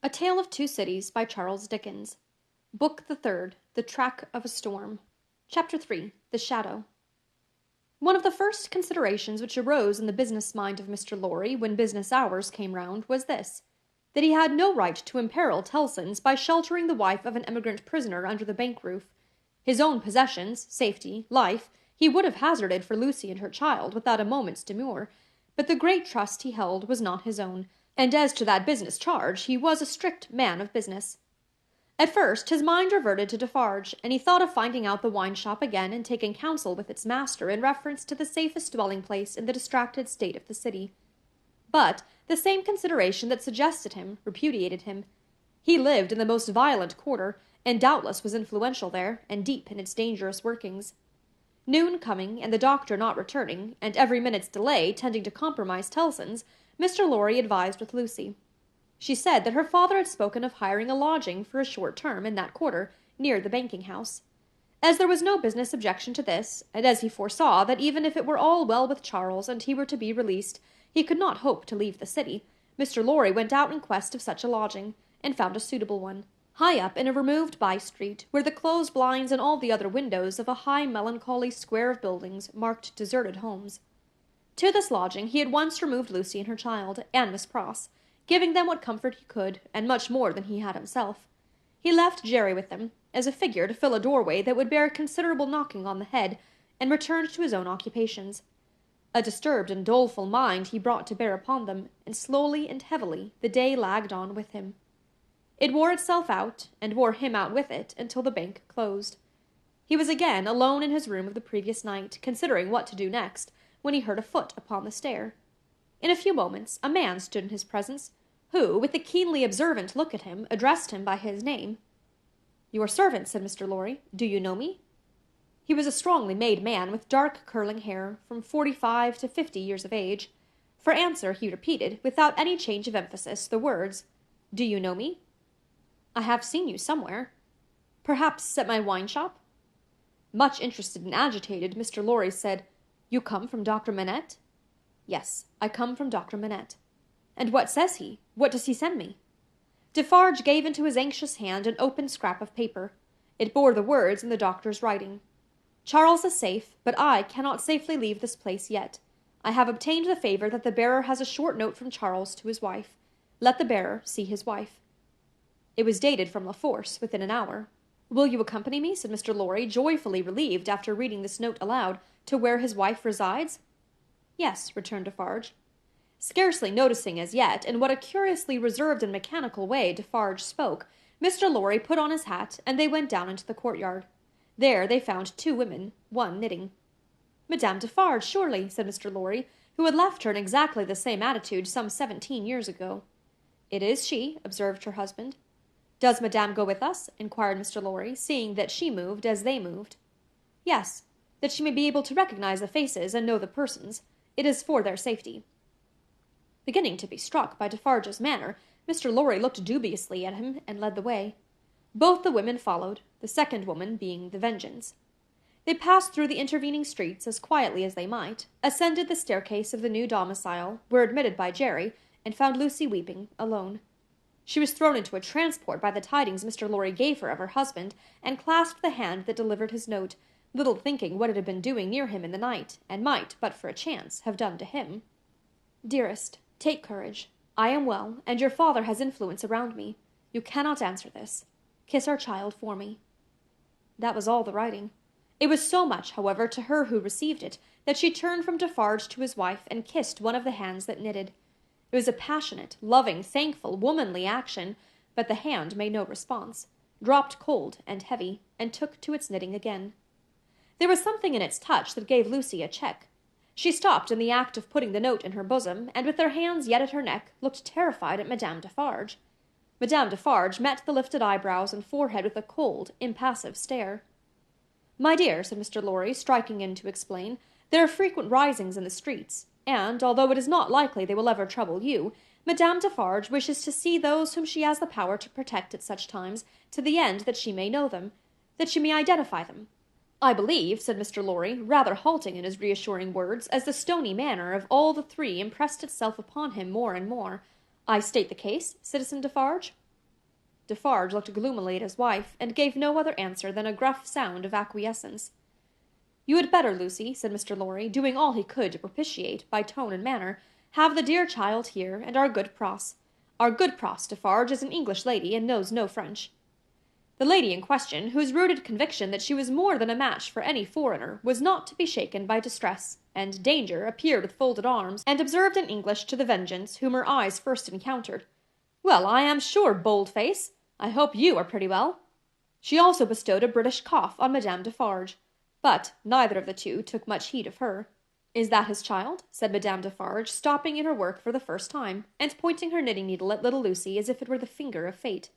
A Tale of Two Cities by Charles Dickens. Book the Third, The Track of a Storm. Chapter 3, The Shadow. One of the first considerations which arose in the business mind of Mr. Lorry when business hours came round was this, that he had no right to imperil Tellson's by sheltering the wife of an emigrant prisoner under the bank roof. His own possessions, safety, life, he would have hazarded for Lucy and her child without a moment's demur, but the great trust he held was not his own, and as to that business charge, he was a strict man of business. At first his mind reverted to Defarge, and he thought of finding out the wine-shop again and taking counsel with its master in reference to the safest dwelling-place in the distracted state of the city. But the same consideration that suggested him repudiated him. He lived in the most violent quarter, and doubtless was influential there, and deep in its dangerous workings. Noon coming, and the doctor not returning, and every minute's delay tending to compromise Tellson's, Mr. Lorry advised with Lucy. She said that her father had spoken of hiring a lodging for a short term in that quarter, near the banking-house. As there was no business objection to this, and as he foresaw that even if it were all well with Charles and he were to be released, he could not hope to leave the city, Mr. Lorry went out in quest of such a lodging, and found a suitable one, high up in a removed by-street, where the closed blinds and all the other windows of a high melancholy square of buildings marked deserted homes. To this lodging he at once removed Lucy and her child, and Miss Pross, giving them what comfort he could, and much more than he had himself. He left Jerry with them, as a figure to fill a doorway that would bear considerable knocking on the head, and returned to his own occupations. A disturbed and doleful mind he brought to bear upon them, and slowly and heavily the day lagged on with him. It wore itself out, and wore him out with it, until the bank closed. He was again alone in his room of the previous night, considering what to do next, when he heard a foot upon the stair. In a few moments a man stood in his presence, who, with a keenly observant look at him, addressed him by his name. "Your servant," said Mr. Lorry. "Do you know me?" He was a strongly made man, with dark curling hair, from 45 to 50 years of age. For answer he repeated, without any change of emphasis, the words, "Do you know me?" "I have seen you somewhere." "Perhaps at my wine-shop?" Much interested and agitated, Mr. Lorry said, "You come from Dr. Manette?" "Yes, I come from Dr. Manette." "And what says he? What does he send me?" Defarge gave into his anxious hand an open scrap of paper. It bore the words in the doctor's writing. "Charles is safe, but I cannot safely leave this place yet. I have obtained the favour that the bearer has a short note from Charles to his wife. Let the bearer see his wife." It was dated from La Force, within an hour. "Will you accompany me," said Mr. Lorry, joyfully relieved, after reading this note aloud, "to where his wife resides?" "Yes," returned Defarge. Scarcely noticing as yet in what a curiously reserved and mechanical way Defarge spoke, Mr. Lorry put on his hat, and they went down into the courtyard. There they found two women, one knitting. "Madame Defarge, surely," said Mr. Lorry, who had left her in exactly the same attitude some 17 years ago. "It is she," observed her husband. "Does Madame go with us?" inquired Mr. Lorry, seeing that she moved as they moved. "Yes, that she may be able to recognize the faces and know the persons. It is for their safety." Beginning to be struck by Defarge's manner, Mr. Lorry looked dubiously at him, and led the way. Both the women followed, the second woman being the Vengeance. They passed through the intervening streets as quietly as they might, ascended the staircase of the new domicile, were admitted by Jerry, and found Lucy weeping, alone. She was thrown into a transport by the tidings Mr. Lorry gave her of her husband, and clasped the hand that delivered his note, little thinking what it had been doing near him in the night, and might, but for a chance, have done to him. "Dearest, take courage. I am well, and your father has influence around me. You cannot answer this. Kiss our child for me." That was all the writing. It was so much, however, to her who received it, that she turned from Defarge to his wife, and kissed one of the hands that knitted. It was a passionate, loving, thankful, womanly action, but the hand made no response, dropped cold and heavy, and took to its knitting again. There was something in its touch that gave Lucy a check. She stopped in the act of putting the note in her bosom, and with her hands yet at her neck, looked terrified at Madame Defarge. Madame Defarge met the lifted eyebrows and forehead with a cold, impassive stare. "My dear," said Mr. Lorry, striking in to explain, "there are frequent risings in the streets, and, although it is not likely they will ever trouble you, Madame Defarge wishes to see those whom she has the power to protect at such times, to the end that she may know them, that she may identify them. I believe," said Mr. Lorry, rather halting in his reassuring words, as the stony manner of all the three impressed itself upon him more and more, "I state the case, Citizen Defarge?" Defarge looked gloomily at his wife, and gave no other answer than a gruff sound of acquiescence. "You had better, Lucy," said Mr. Lorry, doing all he could to propitiate, by tone and manner, "have the dear child here, and our good Pross. Our good Pross, Defarge, is an English lady, and knows no French." The lady in question, whose rooted conviction that she was more than a match for any foreigner, was not to be shaken by distress, and danger appeared with folded arms, and observed in English to the Vengeance, whom her eyes first encountered, "Well, I am sure, bold-face! I hope you are pretty well." She also bestowed a British cough on Madame Defarge, but neither of the two took much heed of her. "Is that his child?" said Madame Defarge, stopping in her work for the first time, and pointing her knitting needle at little Lucy as if it were the finger of fate.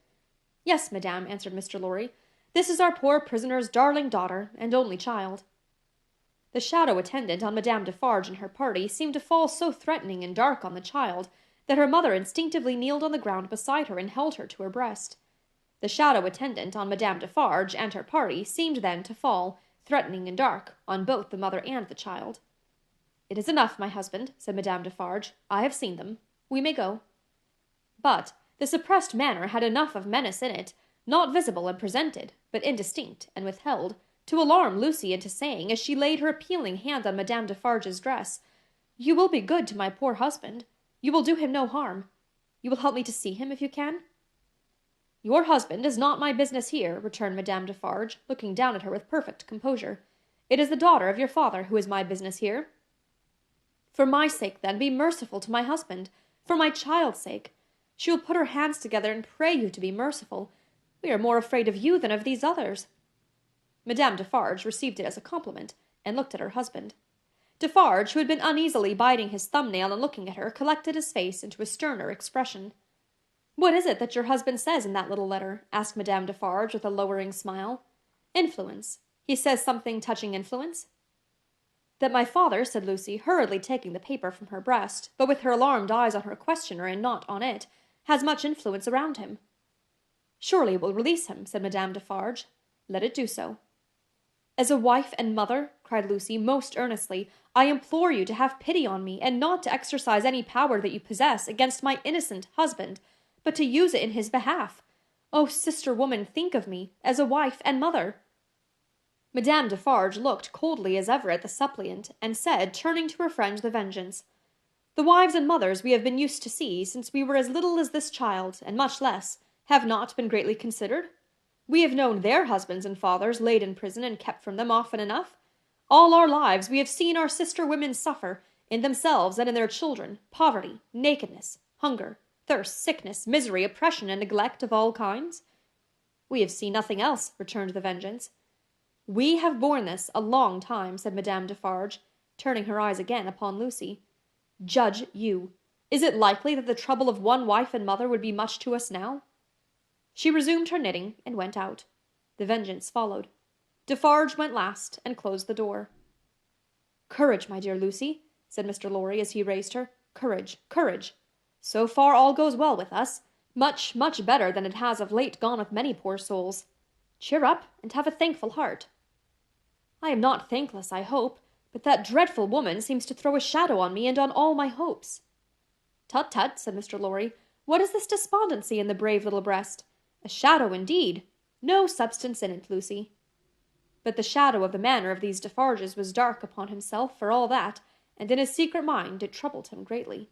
"Yes, madame," answered Mr. Lorry. "This is our poor prisoner's darling daughter, and only child." The shadow attendant on Madame Defarge and her party seemed to fall so threatening and dark on the child, that her mother instinctively kneeled on the ground beside her and held her to her breast. The shadow attendant on Madame Defarge and her party seemed then to fall, threatening and dark, on both the mother and the child. "It is enough, my husband," said Madame Defarge. "I have seen them. We may go." But the suppressed manner had enough of menace in it, not visible and presented, but indistinct and withheld, to alarm Lucy into saying, as she laid her appealing hand on Madame Defarge's dress, "You will be good to my poor husband. You will do him no harm. You will help me to see him, if you can?" "Your husband is not my business here," returned Madame Defarge, looking down at her with perfect composure. "It is the daughter of your father who is my business here." "For my sake, then, be merciful to my husband. For my child's sake. She will put her hands together and pray you to be merciful. We are more afraid of you than of these others." Madame Defarge received it as a compliment, and looked at her husband. Defarge, who had been uneasily biting his thumbnail and looking at her, collected his face into a sterner expression. "What is it that your husband says in that little letter?" asked Madame Defarge, with a lowering smile. "Influence. He says something touching influence?" "That my father," said Lucy, hurriedly taking the paper from her breast, but with her alarmed eyes on her questioner and not on it, "has much influence around him." "Surely it will release him," said Madame Defarge. "Let it do so." "As a wife and mother," cried Lucy, most earnestly, "I implore you to have pity on me, and not to exercise any power that you possess against my innocent husband, but to use it in his behalf. Oh, sister woman, think of me, as a wife and mother." Madame Defarge looked coldly as ever at the suppliant, and said, turning to her friend the Vengeance, "The wives and mothers we have been used to see, since we were as little as this child, and much less, have not been greatly considered. We have known their husbands and fathers laid in prison and kept from them often enough. All our lives we have seen our sister women suffer, in themselves and in their children, poverty, nakedness, hunger, thirst, sickness, misery, oppression, and neglect of all kinds." "We have seen nothing else," returned the Vengeance. "We have borne this a long time," said Madame Defarge, turning her eyes again upon Lucy. "Judge you. Is it likely that the trouble of one wife and mother would be much to us now?" She resumed her knitting, and went out. The Vengeance followed. Defarge went last, and closed the door. "Courage, my dear Lucy," said Mr. Lorry, as he raised her. "Courage, courage. So far all goes well with us. Much, much better than it has of late gone with many poor souls. Cheer up, and have a thankful heart." "I am not thankless, I hope, but that dreadful woman seems to throw a shadow on me and on all my hopes." "Tut, tut," said Mr. Lorry. "What is this despondency in the brave little breast? A shadow, indeed! No substance in it, Lucy." But the shadow of the manner of these Defarges was dark upon himself for all that, and in his secret mind it troubled him greatly.